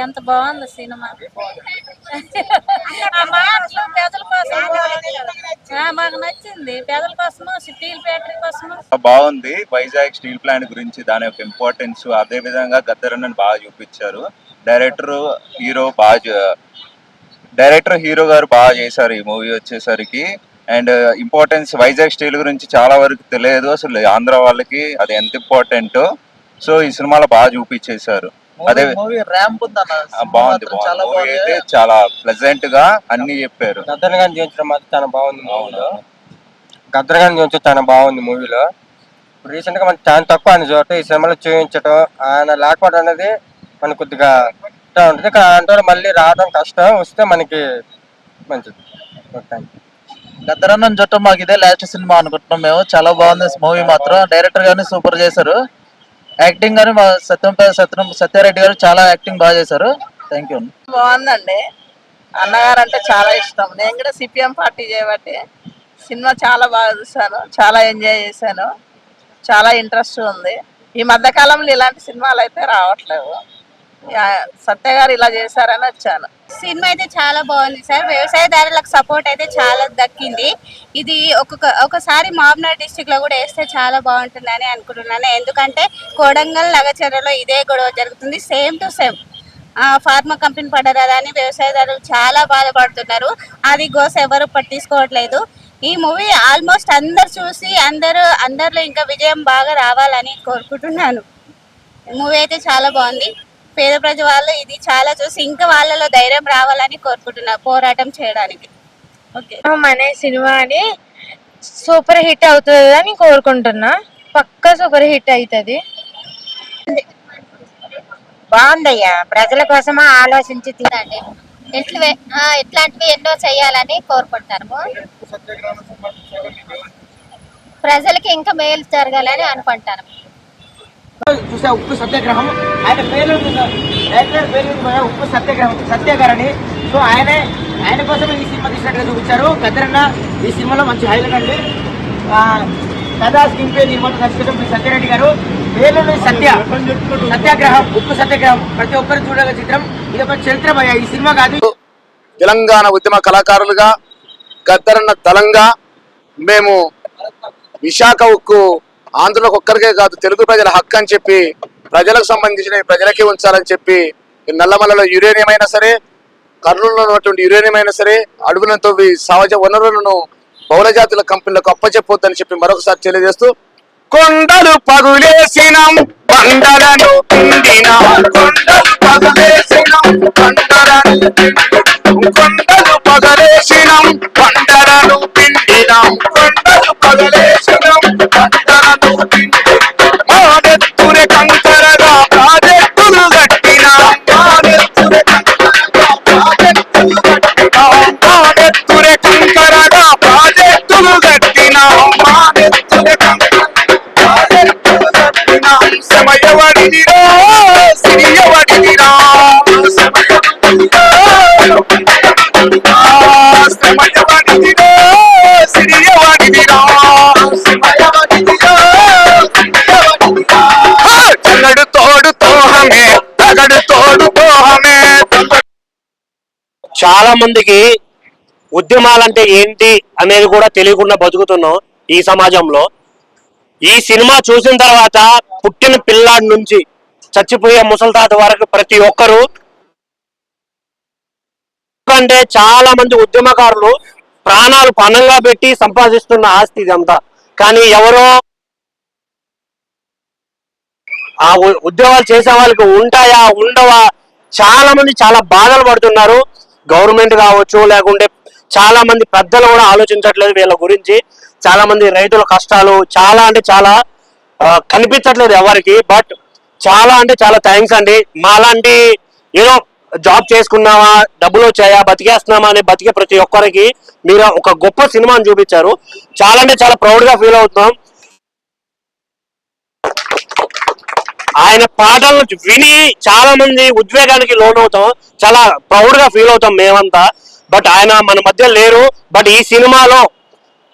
ఎంత బాగుంది సినిమా. ఆ మాటలు పేదల కోసం మాకు నచ్చింది. పేదల కోసము, స్టీల్ ఫ్యాక్టరీ కోసము బాగుంది. వైజాగ్ స్టీల్ ప్లాంట్ గురించి దాని యొక్క ఇంపార్టెన్స్, అదే విధంగా గద్దరన్నని బాగా చూపించారు. డైరెక్టర్ హీరో గారు బాగా చేశారు ఈ మూవీ వచ్చేసరికి. అండ్ ఇంపార్టెన్స్ వైజాగ్ స్టీల్ గురించి చాలా వరకు తెలియదు అసలు ఆంధ్ర వాళ్ళకి, అది ఎంత ఇంపార్టెంట్. సో ఈ సినిమాలో బాగా చూపించేశారు. అదే బాగుంది. మూవీ అయితే చాలా ప్లెజెంట్ గా అన్ని చెప్పారు. గద్దర్ చూపించడం మాత్రం చాలా బాగుంది. గద్దర్ చూపించడం చాలా బాగుంది మూవీలో. రీసెంట్ గా మనకి చాలా తక్కువ అని చోట ఈ సినిమాలో చూపించడం, ఆయన లేకపోవడం అనేది మనకు కొద్దిగా ఉంటుంది. అంటే మళ్ళీ రావడం కష్టం, వస్తే మనకి మంచిది. గద్దరన్న చుట్టం మాకు ఇదే లాస్ట్ సినిమా అనుకుంటున్నాం మేము. చాలా బాగుంది మూవీ మాత్రం. డైరెక్టర్ గాని సూపర్ చేశారు. యాక్టింగ్ గాని సత్యారెడ్డి గారు చాలా యాక్టింగ్ బాగా చేశారు. Thank you. బాగుందండి. అన్నగారు అంటే చాలా ఇష్టం. నేను కూడా సిపిఎం పార్టీ చేయబట్టి సినిమా చాలా బాగా చూసాను, చాలా ఎంజాయ్ చేశాను. చాలా ఇంట్రెస్ట్ ఉంది. ఈ మధ్య కాలంలో ఇలాంటి సినిమాలు అయితే రావట్లేవు. సత్య గారు ఇలా చేశారని వచ్చాను. సినిమా అయితే చాలా బాగుంది సార్. వ్యవసాయదారులకు సపోర్ట్ అయితే చాలా దక్కింది. ఇది ఒకసారి మాబ్నార్ డిస్టిక్ లో కూడా వేస్తే చాలా బాగుంటుందని అనుకుంటున్నాను. ఎందుకంటే కోడంగల్ లగచర్లలో ఇదే గొడవ జరుగుతుంది, same to same. Pharma company పడరాదని వ్యవసాయదారులు చాలా బాధపడుతున్నారు. అది గోస ఎవరు పట్టించుకోవట్లేదు. ఈ మూవీ ఆల్మోస్ట్ అందరు చూసి అందరిలో ఇంకా విజయం బాగా రావాలని కోరుకుంటున్నాను. మూవీ అయితే చాలా బాగుంది. పేద ప్రజల వాళ్ళు ఇది చాలా చూసి ఇంకా వాళ్ళలో ధైర్యం రావాలని కోరుకుంటున్నారు పోరాటం చేయడానికి. ఓకే, మన సినిమా అని సూపర్ హిట్ అవుతుంది అని కోరుకుంటున్నా. పక్కా సూపర్ హిట్ అవుతుంది. బాగుందయ్యా, ప్రజల కోసమా ఆలోచించి తీరండి. ఇట్లాంటివి ఎన్నో చేయాలని కోరుకుంటాము. ప్రజలకి ఇంకా మేలు జరగాలని అనుకుంటాను. చూసా ఉప్పు సత్యాగ్రహం, ఆయన పేరు ఉప్పు సత్యాగ్రహని. సో ఆయన కోసం ఈ సినిమా తీసినట్టుగా చూపించారు. గద్దరన్న ఈ సినిమాలో మంచి హైలైట్ అండి. కథా స్క్రీన్ పే నిర్మాత దర్శకత్వం సత్యారెడ్డి గారు. పేరు సత్యాగ్రహం, ఉప్పు సత్యాగ్రహం ప్రతి ఒక్కరు చూడగల చిత్రం. ఇది ఒక చరిత్రమయ్యా, ఈ సినిమా కాదు. తెలంగాణ ఉద్యమ కళాకారులుగా గద్దరన్న దళంగా మేము విశాఖ ఉక్కు ఆంధ్రలో ఒక్కరికే కాదు తెలుగు ప్రజల హక్కు అని చెప్పి, ప్రజలకు సంబంధించిన ప్రజలకే ఉంచాలని చెప్పి, నల్లమల్లలో యురేనియం అయినా సరే, కర్నూలులో ఉన్నటువంటి యురేనియం అయినా సరే, అడవులను తవ్వి సహజ వనరులను బహుళ జాతుల కంపెనీలకు అప్పచెప్పొద్దని చెప్పి మరొకసారి తెలియజేస్తూ, కొండలు పగులేసినం బండలను పిండినాం, కొండలు పగులేసినం బండలను కొండలు పగలేసినం బండలను పిండినాం, కొండలు పగలేసినం బండలను మానెత్తురే కంకరగా ప్రాజెక్టులు కట్టినాం, మానెత్తురే కంకరగా ప్రాజెక్టులు కట్టినాం, మానెత్తురే కంకరగా ప్రాజెక్టులు కట్టినాం, మానెత్తురే కంకరగా ప్రాజెక్టులు కట్టినాం. సమయవడిదిరా సిరియవడిదిరా సమయవడిదిరా సమయవడిదిరా సిరియవడిదిరా సమయవడిదిరా తగడు తోడు తోహమే తగడు తోడు తోహమే. చాలా మందికి ఉద్యమాలంటే ఏంటి అనేది కూడా తెలియకుండా బతుకుతున్నాం ఈ సమాజంలో. ఈ సినిమా చూసిన తర్వాత పుట్టిన పిల్లాడి నుంచి చచ్చిపోయే ముసలితాత వరకు ప్రతి ఒక్కరూ, అంటే చాలా మంది ఉద్యమకారులు ప్రాణాలు పణంగా పెట్టి సంపాదిస్తున్న ఆస్తి ఇదంతా. కానీ ఎవరో ఆ ఉద్యోగాలు చేసే వాళ్ళకి ఉంటాయా ఉండవా, చాలా మంది చాలా బాధలు పడుతున్నారు. గవర్నమెంట్ కావచ్చు, లేకుంటే చాలా మంది పెద్దలు కూడా ఆలోచించట్లేదు వీళ్ళ గురించి. చాలా మంది రైతుల కష్టాలు చాలా అంటే చాలా కనిపించట్లేదు ఎవరికి. బట్ చాలా అంటే చాలా థ్యాంక్స్ అండి. మాలాంటి ఏదో జాబ్ చేసుకున్నామా, డబ్బులు వచ్చాయా, బతికేస్తున్నామా అని బతికే ప్రతి ఒక్కరికి మీరు ఒక గొప్ప సినిమాని చూపించారు. చాలా అంటే చాలా ప్రౌడ్ గా ఫీల్ అవుతున్నాం. ఆయన పాటలను విని చాలా మంది ఉద్వేగానికి లోనవుతాం, చాలా ప్రౌడ్ గా ఫీల్ అవుతాం మేమంతా. బట్ ఆయన మన మధ్య లేరు. బట్ ఈ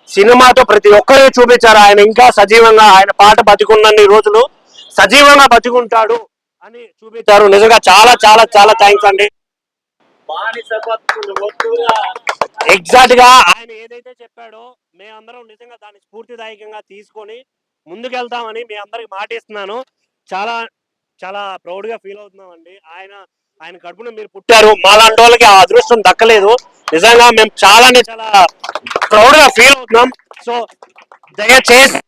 సినిమాతో ప్రతి ఒక్కరూ చూపించారు ఆయన ఇంకా సజీవంగా, ఆయన పాట బతికున్నన్ని రోజులు సజీవంగా బతికుంటాడు అని చూపించారు. నిజంగా చాలా చాలా చాలా థ్యాంక్స్ అండి. ఎగ్జాక్ట్ గా ఆయన ఏదైతే చెప్పాడో మేమందరం నిజంగా దాన్ని స్ఫూర్తిదాయకంగా తీసుకొని ముందుకెళ్తామని మీ అందరికి మాటిస్తున్నాను. చాలా చాలా ప్రౌడ్ గా ఫీల్ అవుతున్నామండి. ఆయన కడుపున మీరు పుట్టారు, మాలాంటి వాళ్ళకి ఆ అదృష్టం దక్కలేదు. నిజంగా మేము చాలా ప్రౌడ్ గా ఫీల్ అవుతున్నాం. సో దయచేసి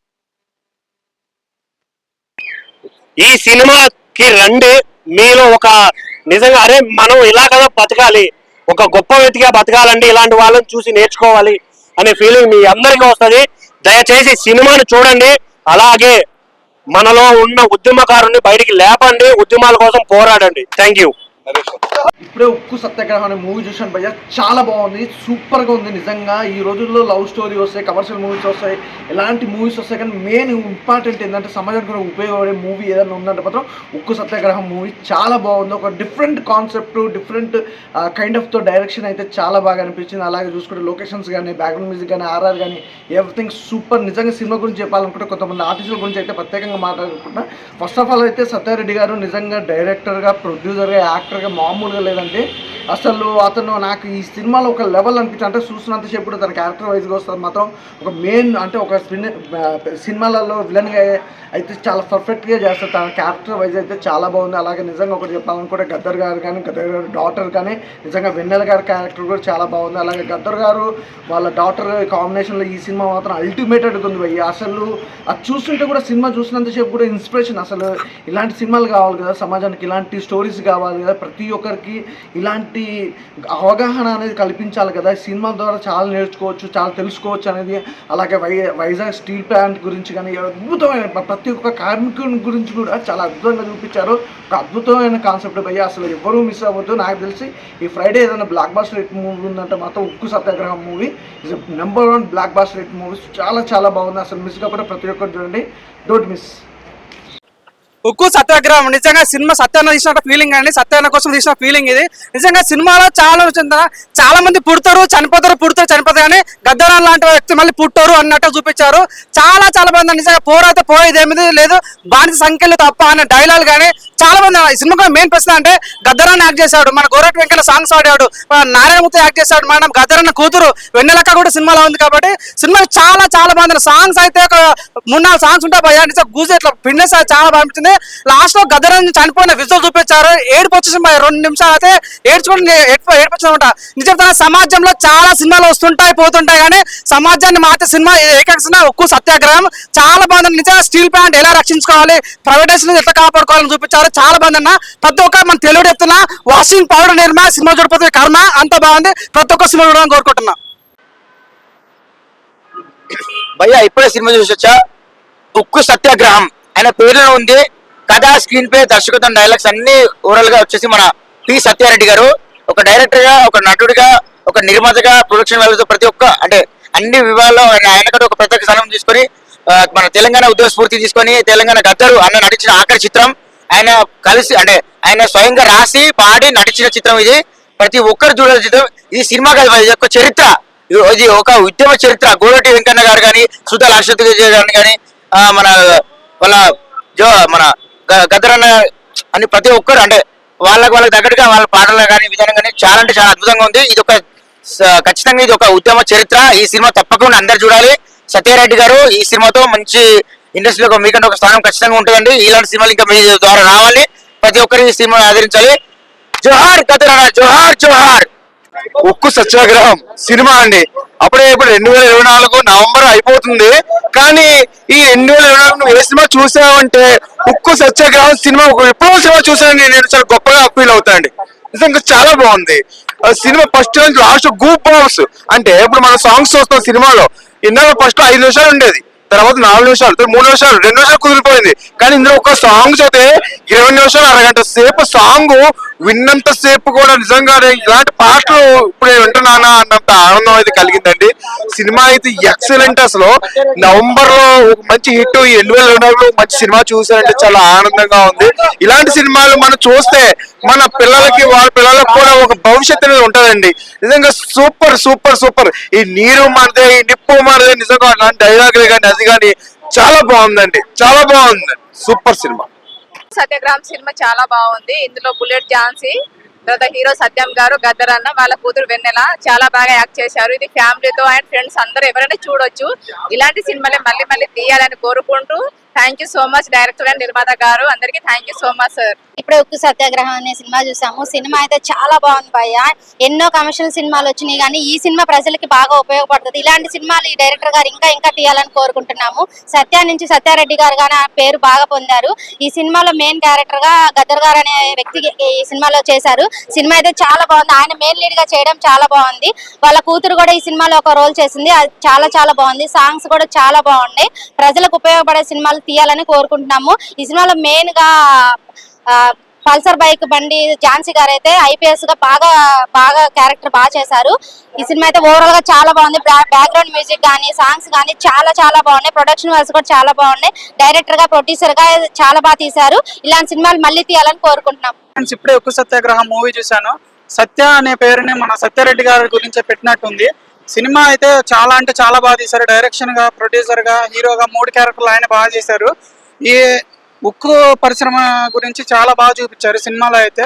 ఈ సినిమాకి రండి. మీలో ఒక నిజంగా అరే మనం ఇలా కదా బతకాలి, ఒక గొప్ప వ్యక్తిగా బతకాలండి, ఇలాంటి వాళ్ళని చూసి నేర్చుకోవాలి అనే ఫీలింగ్ మీ అందరికీ వస్తుంది. దయచేసి సినిమాను చూడండి, అలాగే మనలో ఉన్న ఉద్యమకారుని బయటికి లేపండి, ఉద్యమాల కోసం పోరాడండి. Thank you. ఇప్పుడే ఉక్కు సత్యాగ్రహం అనే మూవీ చూసాను భయ్య, చాలా బాగుంది, సూపర్గా ఉంది. నిజంగా ఈ రోజుల్లో లవ్ స్టోరీ వస్తాయి, కమర్షియల్ మూవీస్ వస్తాయి, ఎలాంటి మూవీస్ వస్తాయి, కానీ మెయిన్ ఇంపార్టెంట్ ఏంటంటే సమాజానికి ఉపయోగపడే మూవీ ఏదైనా ఉందంటే మాత్రం ఉక్కు సత్యాగ్రహం మూవీ చాలా బాగుంది. ఒక డిఫరెంట్ కాన్సెప్ట్, డిఫరెంట్ కైండ్ ఆఫ్తో డైరెక్షన్ అయితే చాలా బాగా అనిపించింది. అలాగే చూసుకుంటే లొకేషన్స్ కానీ, బ్యాక్గ్రౌండ్ మ్యూజిక్ కానీ, ఆర్ఆర్ కానీ ఎవ్రీథింగ్ సూపర్. నిజంగా సినిమా గురించి చెప్పాలనుకుంటే కొంతమంది ఆర్టిస్టుల గురించి అయితే ప్రత్యేకంగా మాట్లాడుకుంటున్నా. ఫస్ట్ ఆఫ్ ఆల్ అయితే సత్యారెడ్డి గారు నిజంగా డైరెక్టర్గా, ప్రొడ్యూసర్గా, యాక్టర్గా మామూలుగా లేదంటే అసలు అతను నాకు ఈ సినిమాలో ఒక లెవెల్ అనిపించింది. అంటే చూస్తున్నంతసేపు కూడా తన క్యారెక్టర్ వైజ్గా వస్తుంది మాత్రం ఒక మెయిన్ అంటే ఒక సినిమాలలో విలన్గా అయితే చాలా పర్ఫెక్ట్గా చేస్తారు. తన క్యారెక్టర్ వైజ్ అయితే చాలా బాగుంది. అలాగే నిజంగా ఒకటి చెప్పాలనుకుంటే గద్దర్ గారు కానీ, గద్దర్ గారు డాటర్ కానీ, నిజంగా వెన్నెల గారి క్యారెక్టర్ కూడా చాలా బాగుంది. అలాగే గద్దర్ గారు వాళ్ళ డాటర్ కాంబినేషన్లో ఈ సినిమా మాత్రం అల్టిమేటెడ్గా ఉంది భయ్య. అసలు అది చూస్తుంటే కూడా సినిమా చూసినంతసేపు కూడా ఇన్స్పిరేషన్. అసలు ఇలాంటి సినిమాలు కావాలి కదా సమాజానికి, ఇలాంటి స్టోరీస్ కావాలి కదా, ప్రతి ఒక్కరికి ఇలాంటి అవగాహన అనేది కల్పించాలి కదా. సినిమా ద్వారా చాలా నేర్చుకోవచ్చు, చాలా తెలుసుకోవచ్చు అనేది. అలాగే వైజాగ్ స్టీల్ ప్లాంట్ గురించి కానీ అద్భుతమైన ప్రతి ఒక్క కార్మికుని గురించి కూడా చాలా అద్భుతంగా చూపించారు. ఒక అద్భుతమైన కాన్సెప్ట్ భయ్య, అసలు ఎవరూ మిస్ అవ్వద్దు. నాకు తెలిసి ఈ ఫ్రైడే ఏదైనా బ్లాక్ బాస్టర్ హిట్ మూవీ ఉందంటే మాత్రం Ukku Satyagraham movie is number 1 blockbuster hit movie. చాలా చాలా బాగుంది. అసలు మిస్ కాకుండా ప్రతి ఒక్కరు చూడండి, డోంట్ మిస్. ఉక్కు సత్యాగ్రహం నిజంగా సినిమా సత్యాన్న తీసిన ఫీలింగ్ అండి, సత్యాన్న కోసం తీసిన ఫీలింగ్ ఇది. నిజంగా సినిమాలో చాలా మంది పుడతారు, చనిపోతారు, కానీ గద్దర్ లాంటి వ్యక్తి మళ్ళీ పుట్టారు అన్నట్టు చూపించారు. చాలా చాలా మంది నిజంగా పోరైతే పోయేది ఏమిది లేదు, బానిస సంఖ్యలు తప్ప అనే డైలాగ్ కానీ చాలా మంది. ఈ సినిమా మెయిన్ ప్రశ్న అంటే గద్దరాన్ని యాక్ట్ చేశాడు, మన గోరటి వెంకన్న సాంగ్స్ ఆడాడు, నారాయణమూర్తి యాక్ట్ చేశాడు, మనం గద్దరన్న కూతురు వెన్నెలక్క కూడా సినిమాలో ఉంది. కాబట్టి సినిమా చాలా చాలా బాగుంది. సాంగ్స్ అయితే ఒక 3-4 సాంగ్స్ ఉంటాయి భయ్యా, నిజంగా గూజ్ ఇట్లా ఫిట్నెస్ చాలా బాగా అనిపించింది. లాస్ట్ లో గద్దరన్న చనిపోయిన విజువల్ చూపించారు, ఏడుపు వచ్చేసి 2 నిమిషాలు అయితే ఏడ్పించమాట. నిజంగా సమాజంలో చాలా సినిమాలు వస్తుంటాయి పోతుంటాయి, కానీ సమాజాన్ని మార్చే సినిమా ఏకైక సినిమా ఉక్కు సత్యాగ్రహం. చాలా బాగుంది. నిజంగా స్టీల్ ప్లాంట్ ఎలా రక్షించుకోవాలి, ప్రైవేటైజేషన్ ఎట్లా కాపాడుకోవాలని చూపించారు. చాలా బాగుంది అన్న. ప్రతి ఒక్క మన తెలుగు చెప్తున్నా, వాషింగ్ పౌడర్ నిర్మా సినిమా చూడకపోతే కర్మ, అంత బాగుంది. ప్రతి ఒక్క సినిమా చూడాలని కోరుకుంటున్నా భయ్యా. ఇప్పుడే సినిమా చూసి వచ్చా, ఉక్కు సత్యాగ్రహం ఆయన పేరులో ఉంది. కథ, స్క్రీన్ ప్లే, దర్శకత్వం, డైలాగ్స్ అన్ని ఓవరాల్ గా వచ్చేసి మన పి సత్యారెడ్డి గారు ఒక డైరెక్టర్ గా, ఒక నటుడిగా, ఒక నిర్మాతగా, ప్రొడక్షన్ వాళ్ళతో ప్రతి ఒక్క అంటే అన్ని విభాగాల్లో ఆయన ఒక ప్రత్యేక స్థానం తీసుకొని మన తెలంగాణ ఉద్యమ స్ఫూర్తి తీసుకొని తెలంగాణ గద్దరు అన్న నటించిన ఆఖరి చిత్రం. ఆయన కలిసి అంటే ఆయన స్వయంగా రాసి పాడి నటించిన చిత్రం ఇది. ప్రతి ఒక్కరు చూడాల్సిన చిత్రం ఇది. సినిమా కాదు, ఇది ఒక చరిత్ర, ఇది ఒక ఉద్యమ చరిత్ర. గోరటి వెంకన్న గారు కానీ, సుధా అశ్వత్ గారిని కానీ, మన మన గద్దరన్న అని ప్రతి ఒక్కరు అంటే వాళ్ళకి తగ్గట్టుగా వాళ్ళ పాటలు కానీ విధానం కానీ చాలా అంటే చాలా అద్భుతంగా ఉంది. ఇది ఒక ఖచ్చితంగా ఇది ఒక ఉద్యమ చరిత్ర. ఈ సినిమా తప్పకుండా అందరు చూడాలి. సత్యారెడ్డి గారు ఈ సినిమాతో మంచి ఇండస్ట్రీలో మీకంటే ఒక స్థానం ఖచ్చితంగా ఉంటుందండి. ఇలాంటి సినిమాలు ఇంకా మీ ద్వారా రావాలి. ప్రతి ఒక్కరు ఈ సినిమా ఆదరించాలి. జోహార్ గద్దరన్న, జోహార్ జోహార్. ఉక్కు సత్యాగ్రహం సినిమా అండి. అప్పుడే ఇప్పుడు 2024 నవంబర్ అయిపోతుంది, కానీ ఈ 2024 ఏ సినిమా చూసామంటే ఉక్కు సత్యాగ్రహం సినిమా. ఎప్పుడో సినిమా చూసాను నేను, చాలా గొప్పగా ఫీల్ అవుతానండి. నిజంగా చాలా బాగుంది సినిమా. ఫస్ట్ నుంచి లాస్ట్ గూప్ బాంబ్స్ అంటే ఇప్పుడు మన సాంగ్స్ చూస్తాం సినిమాలో. ఇందులో ఫస్ట్ 5 నిమిషాలు ఉండేది, తర్వాత 4 నిమిషాలు, 3 నిమిషాలు, 2 నిమిషాలు కుదిరిపోయింది. కానీ ఇందులో ఒక సాంగ్ చదివితే 20 నిమిషాలు, అరగంట సేపు సాంగ్ విన్నంత సేపు కూడా నిజంగానే ఇలాంటి పాటలు ఇప్పుడే వింటున్నానా అన్నంత ఆనందం అయితే కలిగిందండి. సినిమా అయితే ఎక్సలెంట్. అసలు నవంబర్ లో ఒక మంచి హిట్, 2024 మంచి సినిమా చూసానంటే చాలా ఆనందంగా ఉంది. ఇలాంటి సినిమాలు మనం చూస్తే మన పిల్లలకి, వాళ్ళ పిల్లలకు కూడా ఒక భవిష్యత్తు అనేది ఉంటుందండి. నిజంగా సూపర్ సూపర్ సూపర్. ఈ నీరు మనదే, ఈ నిప్పు మనదే, నిజంగా అలాంటి డైలాగులు కానీ అది కానీ చాలా బాగుందండి, చాలా బాగుంది. Super cinema. సత్యాగ్రహం సినిమా చాలా బాగుంది. ఇందులో బుల్లెట్ ఝాన్సీ, తర్వాత హీరో సత్యం గారు, గద్దర్ అన్న, వాళ్ళ కూతురు వెన్నెల చాలా బాగా యాక్ట్ చేశారు. ఇది ఫ్యామిలీతో అండ్ ఫ్రెండ్స్ అందరూ ఎవరైనా చూడొచ్చు. ఇలాంటి సినిమాలే మళ్ళీ మళ్ళీ తీయాలని కోరుకుంటూ thank you so much director and నిర్మాత గారు, అందరికీ thank you so much sir. ఇప్పుడే ఉక్కు సత్యాగ్రహం అనే సినిమా చూసాము. సినిమా అయితే చాలా బాగుంది భయ్య. ఎన్నో కమర్షియల్ సినిమాలు వచ్చినాయి కానీ ఈ సినిమా ప్రజలకి బాగా ఉపయోగపడుతుంది. ఇలాంటి సినిమాలు ఈ డైరెక్టర్ గారు ఇంకా ఇంకా తీయాలని కోరుకుంటున్నాము. సత్య నుంచి సత్యారెడ్డి గారు కానీ పేరు బాగా పొందారు. ఈ సినిమాలో మెయిన్ క్యారెక్టర్ గా గద్దర్ గారు అనే వ్యక్తి ఈ సినిమాలో చేశారు. సినిమా అయితే చాలా బాగుంది. ఆయన మెయిన్ లీడ్ గా చేయడం చాలా బాగుంది. వాళ్ళ కూతురు కూడా ఈ సినిమాలో ఒక రోల్ చేసింది. అది చాలా చాలా బాగుంది. సాంగ్స్ కూడా చాలా బాగున్నాయి. ప్రజలకు ఉపయోగపడే సినిమాలు తీయాలని కోరుకుంటున్నాము. ఈ సినిమాలో మెయిన్ గా పల్సర్ బైక్ బండి ఝాన్సీ గారు అయితే ఐపీఎస్ గా బాగా బాగా క్యారెక్టర్ బాగా చేశారు. ఈ సినిమా అయితే ఓవరాల్ గా చాలా బాగుంది. బ్యాక్గ్రౌండ్ మ్యూజిక్ కానీ సాంగ్స్ కానీ చాలా చాలా బాగున్నాయి. ప్రొడక్షన్ వాల్స్ కూడా చాలా బాగున్నాయి. డైరెక్టర్ గా ప్రొడ్యూసర్ గా చాలా బాగా తీశారు. ఇలాంటి సినిమాలు మళ్ళీ తీయాలని కోరుకుంటున్నాం. ఇప్పుడే ఉక్కు సత్యాగ్రహం మూవీ చూశాను. సత్య అనే పేరుని మన సత్యారెడ్డి గారి గురించి పెట్టినట్టుంది. సినిమా అయితే చాలా అంటే చాలా బాగా తీశారు. డైరెక్షన్ గా, ప్రొడ్యూసర్ గా, హీరోగా 3 క్యారెక్టర్లు ఆయన బాగా చేశారు. ఈ ఉక్కు పరిశ్రమ గురించి చాలా బాగా చూపించారు సినిమాలో అయితే.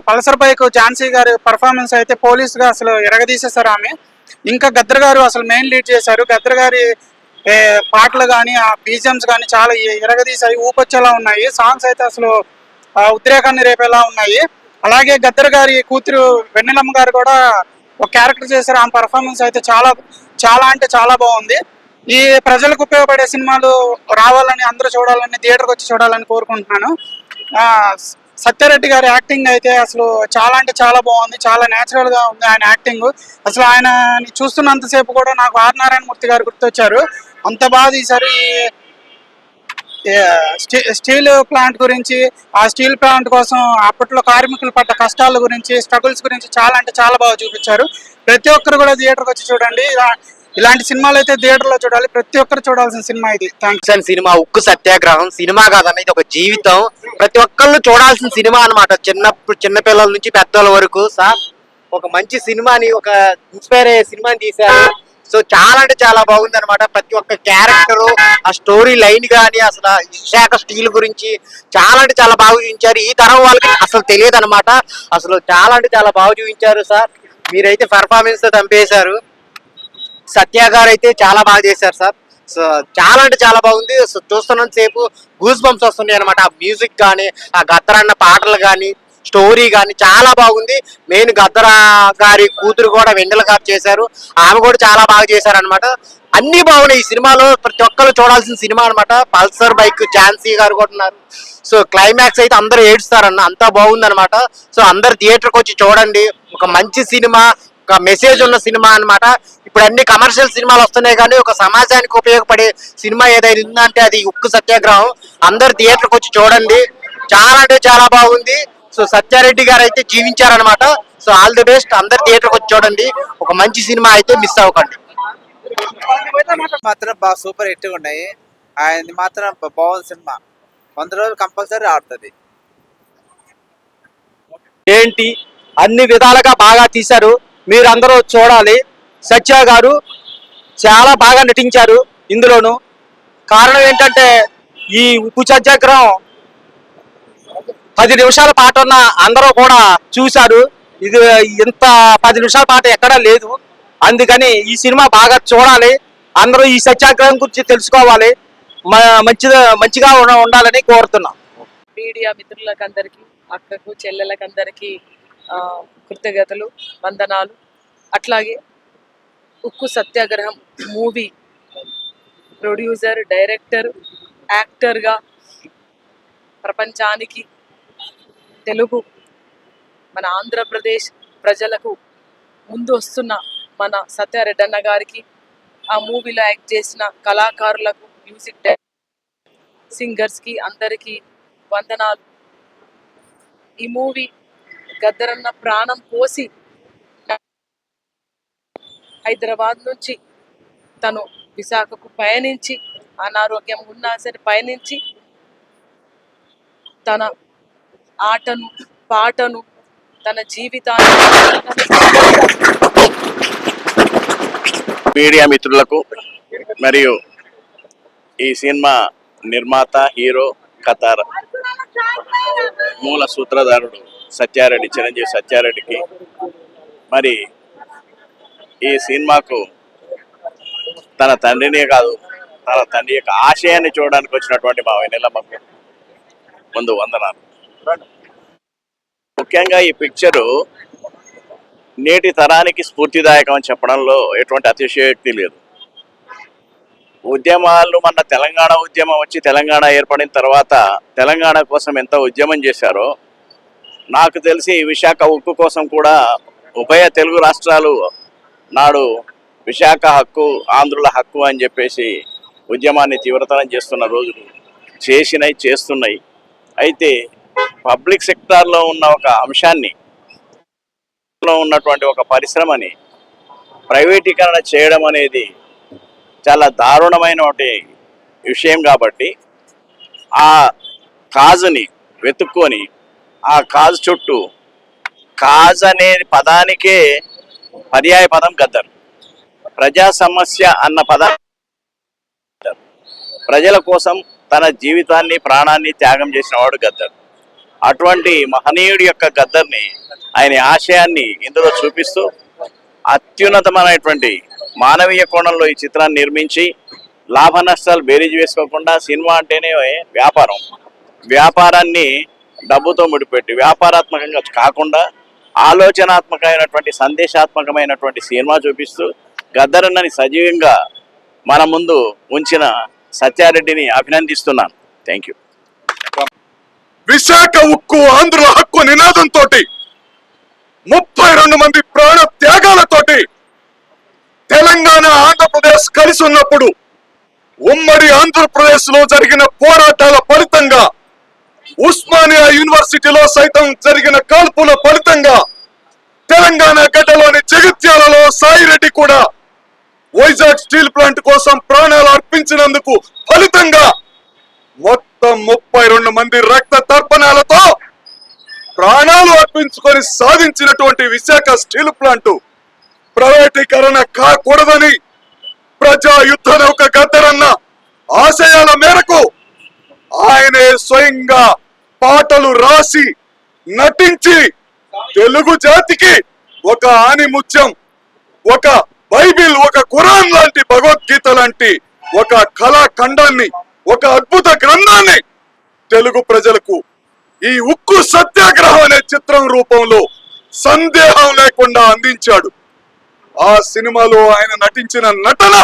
పల్సర్ బైక్ ఝాన్సీ గారి పర్ఫార్మెన్స్ అయితే పోలీస్ గా అసలు ఎరగదీసేశారు ఆమె. ఇంకా గద్దర్ గారు అసలు మెయిన్ లీడ్ చేశారు. గద్దర్ గారి పాటలు కానీ, ఆ బీజిఎమ్స్ కానీ చాలా ఎరగదీసాయి, ఊపొచ్చేలా ఉన్నాయి. సాంగ్స్ అయితే అసలు ఉద్రేకాన్ని రేపేలా ఉన్నాయి. అలాగే గద్దర్ గారి కూతురు వెన్నెలమ్మ గారు కూడా ఒక క్యారెక్టర్ చేశారు. ఆమె పర్ఫార్మెన్స్ అయితే చాలా చాలా అంటే చాలా బాగుంది. ఈ ప్రజలకు ఉపయోగపడే సినిమాలు రావాలని, అందరూ చూడాలని, థియేటర్కి వచ్చి చూడాలని కోరుకుంటున్నాను. సత్యారెడ్డి గారి యాక్టింగ్ అయితే అసలు చాలా అంటే చాలా బాగుంది. చాలా న్యాచురల్ గా ఉంది ఆయన యాక్టింగ్. అసలు ఆయన చూస్తున్నంతసేపు కూడా నాకు ఆర్ నారాయణమూర్తి గారు గుర్తొచ్చారు. అంత బాగా తీశారు. ఈ స్టీల్ ప్లాంట్ గురించి, ఆ స్టీల్ ప్లాంట్ కోసం అప్పట్లో కార్మికులు పడ్డ కష్టాల గురించి, స్ట్రగుల్స్ గురించి చాలా అంటే చాలా బాగా చూపించారు. ప్రతి ఒక్కరు కూడా థియేటర్కి వచ్చి చూడండి. ఇలాంటి సినిమాలు అయితే థియేటర్ లో చూడాలి. ప్రతి ఒక్కరు చూడాల్సిన సినిమా ఇది. థ్యాంక్స్. సినిమా ఉక్కు సత్యాగ్రహం సినిమా కాదన్న, ఇది ఒక జీవితం. ప్రతి ఒక్కళ్ళు చూడాల్సిన సినిమా అన్నమాట. చిన్న పిల్లల నుంచి పెద్దల వరకు సార్ ఒక మంచి సినిమాని, ఒక ఇన్స్పైర్ అయ్యే సినిమాని తీశారు. సో చాలా అంటే చాలా బాగుంది అనమాట. ప్రతి ఒక్క క్యారెక్టర్, ఆ స్టోరీ లైన్ కానీ, అసలు విశాఖ స్టీల్ గురించి చాలా అంటే చాలా బాగా చూపించారు. ఈ తరం వాళ్ళకి అసలు తెలియదు అనమాట. అసలు చాలా అంటే చాలా బాగా చూపించారు సార్. మీరైతే పర్ఫార్మెన్స్ తో చంపేశారు. సత్య గారు అయితే చాలా బాగా చేశారు సార్. సో చాలా అంటే చాలా బాగుంది. సో చూస్తున్నంత సేపు గూస్ బంప్స్ వస్తున్నాయి అనమాట. ఆ మ్యూజిక్ కానీ, ఆ గద్దర్ అన్న పాటలు కానీ, స్టోరీ కానీ చాలా బాగుంది. మెయిన్ గద్దర్ గారి కూతురు కూడా వెన్నెల గారు చేశారు. ఆమె కూడా చాలా బాగా చేశారు అనమాట. అన్ని బాగున్నాయి ఈ సినిమాలో. ప్రతి ఒక్కరు చూడాల్సిన సినిమా అనమాట. పల్సర్ బైక్ ఝాన్సీ గారు కూడా ఉన్నారు. సో క్లైమాక్స్ అయితే అందరూ ఏడుస్తారన్న, అంతా బాగుంది అనమాట. సో అందరు థియేటర్కి వచ్చి చూడండి. ఒక మంచి సినిమా, ఒక మెసేజ్ ఉన్న సినిమా అన్నమాట. ఇప్పుడు అన్ని కమర్షియల్ సినిమాలు వస్తున్నాయి కానీ ఒక సమాజానికి ఉపయోగపడే సినిమా ఏదైనా ఉందంటే అది ఉక్కు సత్యాగ్రహం. అందరు థియేటర్కి వచ్చి చూడండి. చాలా అంటే చాలా బాగుంది. సో సత్యారెడ్డి గారు అయితే జీవించారనమాట. So all the best. అందరు థియేటర్కి వచ్చి చూడండి. ఒక మంచి సినిమా అయితే మిస్ అవ్వకండి. మాత్రం బాగా సూపర్ హిట్ ఉన్నాయి. ఆయన మాత్రం బాగుంది సినిమా. 100 రోజులు కంపల్సరీ ఆడుతుంది. ఏంటి అన్ని విధాలుగా బాగా తీశారు. మీరు అందరూ చూడాలి. సత్య గారు చాలా బాగా నటించారు ఇందులోను. కారణం ఏంటంటే ఈ ఉప్పు సత్యాగ్రహం 10 నిమిషాల పాట ఉన్న అందరూ కూడా చూశారు. ఇది ఇంత 10 నిమిషాల పాట ఎక్కడా లేదు. అందుకని ఈ సినిమా బాగా చూడాలి. అందరూ ఈ సత్యాగ్రహం గురించి తెలుసుకోవాలి. మంచిగా ఉండాలని కోరుతున్నాం. మీడియా మిత్రులకు అందరికీ, అక్కకు చెల్లెలకు అందరికీ కృతజ్ఞతలు, వందనాలు. అట్లాగే ఉక్కు సత్యాగ్రహం మూవీ ప్రొడ్యూసర్, డైరెక్టర్, యాక్టర్గా ప్రపంచానికి, తెలుగు మన ఆంధ్రప్రదేశ్ ప్రజలకు ముందు వస్తున్న మన సత్యారెడ్డి అన్న గారికి, ఆ మూవీలో యాక్ట్ చేసిన కళాకారులకు, మ్యూజిక్ సింగర్స్కి అందరికీ వందనాలు. ఈ మూవీ గద్దరన్న ప్రాణం పోసి హైదరాబాద్ నుంచి తను విశాఖకు పయనించి అనారోగ్యం ఉన్నా సరే పయనించి తన ఆటను పాటను తన జీవితాన్ని మీడియా మిత్రులకు మరియు ఈ సినిమా నిర్మాత, హీరో, కథ మూల సూత్రధారుడు సత్యారెడ్డి, చిరంజీవి సత్యారెడ్డికి, మరి ఈ సినిమాకు తన తండ్రినే కాదు తన తండ్రి యొక్క ఆశయాన్ని చూడడానికి వచ్చినటువంటి మా వెన్నెలమ్మకు ముందు వందనాలు. ముఖ్యంగా ఈ పిక్చరు నేటి తరానికి స్ఫూర్తిదాయకం అని చెప్పడంలో ఎటువంటి అతిశయోక్తి లేదు. ఉద్యమాలు మన తెలంగాణ ఉద్యమం వచ్చి తెలంగాణ ఏర్పడిన తర్వాత తెలంగాణ కోసం ఎంత ఉద్యమం చేశారో నాకు తెలిసి విశాఖ ఉక్కు కోసం కూడా ఉభయ తెలుగు రాష్ట్రాలు నాడు విశాఖ హక్కు, ఆంధ్రుల హక్కు అని చెప్పేసి ఉద్యమాన్ని తీవ్రతరం చేస్తున్న రోజులు చేస్తున్నాయి. అయితే పబ్లిక్ సెక్టార్లో ఉన్న ఒక అంశాన్ని, ఉన్నటువంటి ఒక పరిశ్రమని ప్రైవేటీకరణ చేయడం అనేది చాలా దారుణమైన విషయం. కాబట్టి ఆ కాజుని వెతుక్కొని ఆ కాజు చుట్టూ, కాజ్ అనే పదానికే పర్యాయ పదం గద్దర్. ప్రజా సమస్య అన్న పదం ప్రజల కోసం తన జీవితాన్ని, ప్రాణాన్ని త్యాగం చేసిన వాడు గద్దర్. అటువంటి మహనీయుడి యొక్క గద్దర్ని, ఆయన ఆశయాన్ని ఇందులో చూపిస్తూ అత్యున్నతమైనటువంటి మానవీయ కోణంలో ఈ చిత్రాన్ని నిర్మించి లాభ నష్టాలు బేరీజు వేసుకోకుండా, సినిమా అంటేనే వ్యాపారం, వ్యాపారాన్ని డబ్బుతో ముడిపెట్టి వ్యాపారాత్మకంగా కాకుండా ఆలోచనాత్మకమైనటువంటి, సందేశాత్మకమైనటువంటి సినిమా చూపిస్తూ గద్దరన్నని సజీవంగా మన ముందు ఉంచిన సత్యారెడ్డిని అభినందిస్తున్నాను. Thank you. విశాఖ ఉక్కు ఆంధ్రుల హక్కు నినాదంతో 32 మంది ప్రాణ త్యాగాలతోటి తెలంగాణ, ఆంధ్రప్రదేశ్ కలిసి ఉన్నప్పుడు ఉమ్మడి ఆంధ్రప్రదేశ్ లో జరిగిన పోరాటాల ఫలితంగా, ఉస్మానియా యూనివర్సిటీలో సైతం జరిగిన కాల్పుల ఫలితంగా, తెలంగాణ గడ్డలోని జగిత్యాలలో సాయిరెడ్డి కూడా వైజాగ్ స్టీల్ ప్లాంట్ కోసం ప్రాణాలు అర్పించినందుకు ఫలితంగా మొత్తం 32 మంది రక్త తర్పణాలతో ప్రాణాలు అర్పించుకొని సాధించినటువంటి విశాఖ స్టీల్ ప్లాంట్ ప్రైవేటీకరణ కాకూడదని ప్రజా యుద్ధ నౌక గద్దరన్న ఆశయాల మేరకు ఆయనే స్వయంగా పాటలు రాసి నటించి తెలుగు జాతికి ఒక ఆణిముత్యం, ఒక బైబిల్, ఒక ఖురాన్ లాంటి, భగవద్గీత లాంటి ఒక కళాఖండాన్ని, ఒక అద్భుత గ్రంథాన్ని తెలుగు ప్రజలకు ఈ ఉక్కు సత్యాగ్రహం అనే చిత్రం రూపంలో సందేహం లేకుండా అందించాడు. ఆ సినిమాలో ఆయన నటించిన నటన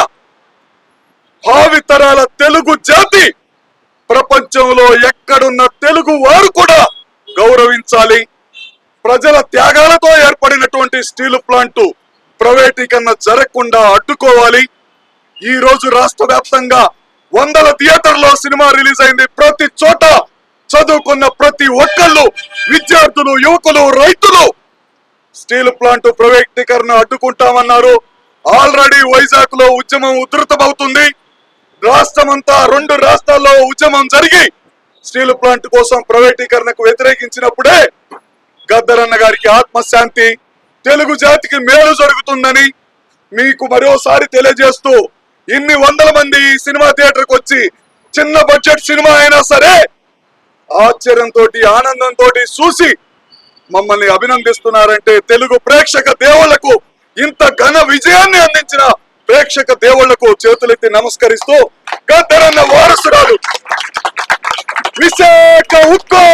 భావితరాల తెలుగు జాతి, ప్రపంచంలో ఎక్కడున్న తెలుగు వారు కూడా గౌరవించాలి. ప్రజల త్యాగాలతో ఏర్పడినటువంటి స్టీల్ ప్లాంట్ ప్రైవేటీకరణ జరగకుండా అడ్డుకోవాలి. ఈ రోజు రాష్ట్ర వ్యాప్తంగా 100 థియేటర్లో సినిమా రిలీజ్ అయింది. ప్రతి చోట చదువుకున్న ప్రతి ఒక్కళ్ళు, విద్యార్థులు, యువకులు, రైతులు స్టీల్ ప్లాంట్ ప్రైవేటీకరణ అడ్డుకుంటామన్నారు. ఆల్రెడీ వైజాగ్ లో ఉద్యమం ఉధృతమవుతుంది. రాష్ట్రమంతా 2 రాష్ట్రాల్లో ఉద్యమం జరిగి స్టీల్ ప్లాంట్ కోసం ప్రైవేటీకరణకు వ్యతిరేకించినప్పుడే గద్దరన్న గారికి ఆత్మశాంతి, తెలుగు జాతికి మేలు జరుగుతుందని మీకు మరోసారి తెలియజేస్తూ, ఇన్ని 100 మంది ఈ సినిమా థియేటర్కి వచ్చి చిన్న బడ్జెట్ సినిమా అయినా సరే ఆశ్చర్యంతో, ఆనందంతో చూసి మమ్మల్ని అభినందిస్తున్నారంటే తెలుగు ప్రేక్షక దేవుళ్లకు, ఇంత ఘన విజయాన్ని అందించిన ప్రేక్షక దేవుళ్లకు చేతులెత్తి నమస్కరిస్తూ, గద్దరన్న వారసురాలు విశాఖ ఉక్కు